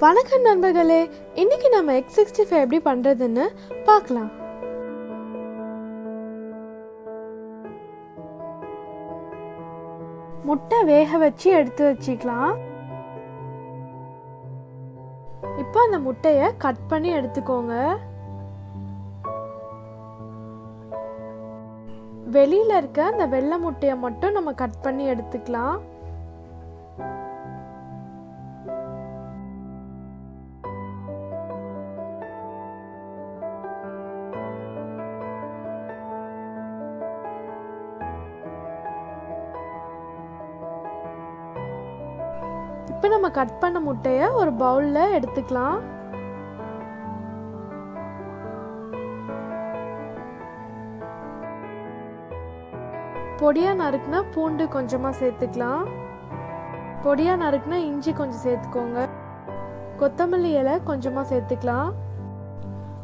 வணக்கம் நண்பர்களே, இன்னைக்கு நம்ம எக் 65 எப்படி பண்றதுன்னு பார்க்கலாம். முட்டை வேக வச்சு எடுத்து வச்சுக்கலாம். இப்போ அந்த முட்டையை கட் பண்ணி எடுத்துக்கோங்க. வெளியில இருக்க அந்த வெள்ளை முட்டையை மட்டும் நம்ம கட் பண்ணி எடுத்துக்கலாம். இப்போ நம்ம கட் பண்ண முட்டையை ஒரு பவுலில் எடுத்துக்கலாம். பொடியாக நறுக்குனா பூண்டு கொஞ்சமாக சேர்த்துக்கலாம். பொடியாக நறுக்குனா இஞ்சி கொஞ்சம் சேர்த்துக்கோங்க. கொத்தமல்லி இலை கொஞ்சமாக சேர்த்துக்கலாம்.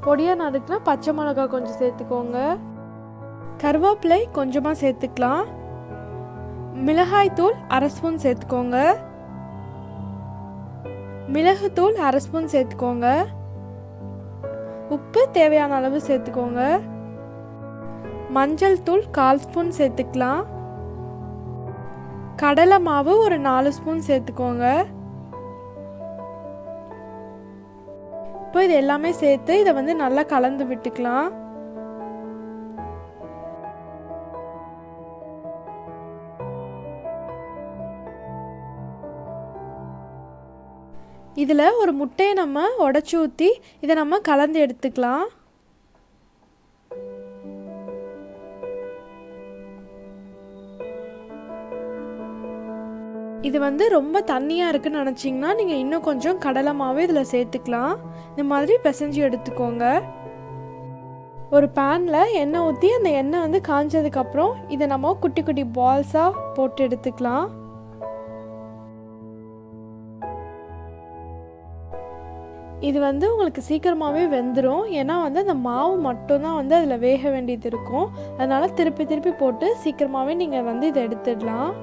பொடியாக நறுக்குனா பச்சை மிளகாய் கொஞ்சம் சேர்த்துக்கோங்க. கருவேப்பிலை கொஞ்சமாக சேர்த்துக்கலாம். மிளகாய் தூள் அரை ஸ்பூன் சேர்த்துக்கோங்க. மிளகுத்தூள் அரை ஸ்பூன் சேர்த்துக்கோங்க. உப்பு தேவையான அளவு சேர்த்துக்கோங்க. மஞ்சள் தூள் 1/4 ஸ்பூன் சேர்த்துக்கலாம். கடலை மாவு ஒரு 4 ஸ்பூன் சேர்த்துக்கோங்க. இப்போ இது எல்லாமே சேர்த்து இதை நல்லா கலந்து விட்டுக்கலாம். இதில் ஒரு முட்டையை நம்ம உடைச்சி ஊற்றி இதை நம்ம கலந்து எடுத்துக்கலாம். இது ரொம்ப தண்ணியாக இருக்குன்னு நினச்சிங்கன்னா நீங்கள் இன்னும் கொஞ்சம் கடலை மாவு இதில் சேர்த்துக்கலாம். இந்த மாதிரி பிசைஞ்சு எடுத்துக்கோங்க. ஒரு பேனில் எண்ணெய் ஊற்றி அந்த எண்ணெய் காஞ்சதுக்கப்புறம் இதை நம்ம குட்டி குட்டி பால்ஸாக போட்டு எடுத்துக்கலாம். இது உங்களுக்கு சீக்கிரமாகவே வெந்துடும். ஏன்னா அந்த மாவு மட்டும்தான் அதில் வேக வேண்டியது இருக்கும். அதனால் திருப்பி திருப்பி போட்டு சீக்கிரமாகவே நீங்கள் இதை எடுத்துடலாம்.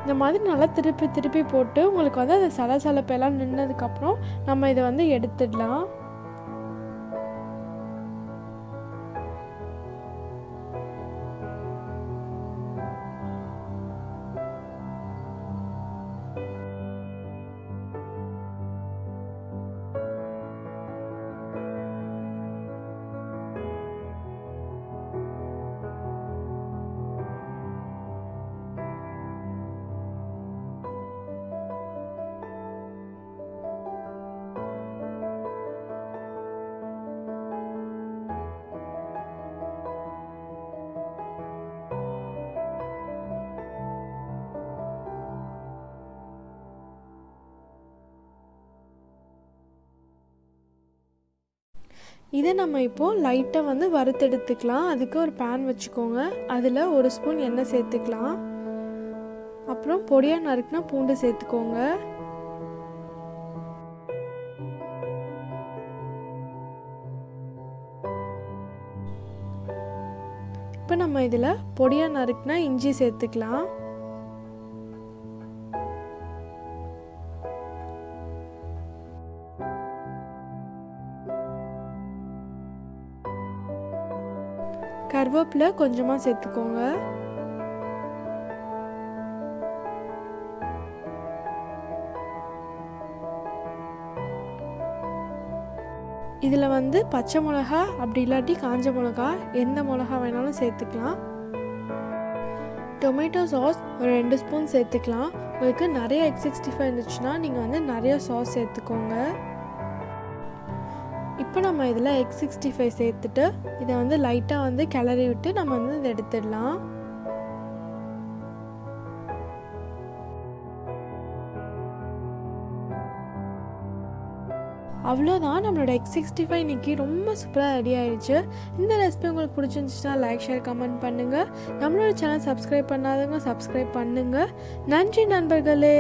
இந்த மாதிரி நல்லா திருப்பி திருப்பி போட்டு உங்களுக்கு அந்த சலசலப்பெல்லாம் நின்னதுக்கப்புறம் நம்ம இதை எடுத்துடலாம். இதை நம்ம இப்போது லைட்டாக வறுத்தெடுத்துக்கலாம். அதுக்கு ஒரு பேன் வச்சுக்கோங்க. அதில் 1 ஸ்பூன் எண்ணெய் சேர்த்துக்கலாம். அப்புறம் பொடியாக நறுக்குனா பூண்டு சேர்த்துக்கோங்க. இப்போ நம்ம இதில் பொடியாக நறுக்குனா இஞ்சி சேர்த்துக்கலாம். கருவேப்பிலை கொஞ்சமாக சேர்த்துக்கோங்க. இதில் பச்சை மிளகா அப்படி இல்லாட்டி காஞ்ச மிளகா எந்த மிளகா வேணாலும் சேர்த்துக்கலாம். டொமேட்டோ சாஸ் ஒரு 2 ஸ்பூன் சேர்த்துக்கலாம். உங்களுக்கு நிறைய எக் 65 இருந்துச்சுன்னா நீங்கள் நிறைய சாஸ் சேர்த்துக்கோங்க. இப்போ நம்ம இதில் எக் 65 சேர்த்துட்டு இதை லைட்டாக கிளறி விட்டு நம்ம இதை எடுத்துடலாம். அவ்வளோதான், நம்மளோட எக் 65 இன்னைக்கு ரொம்ப சூப்பராக ரெடி ஆயிடுச்சு. இந்த ரெசிபி உங்களுக்கு பிடிச்சிருந்துச்சுன்னா லைக், ஷேர், கமெண்ட் பண்ணுங்கள். நம்மளோட சேனல் சப்ஸ்கிரைப் பண்ணாதவங்க சப்ஸ்கிரைப் பண்ணுங்கள். நன்றி நண்பர்களே.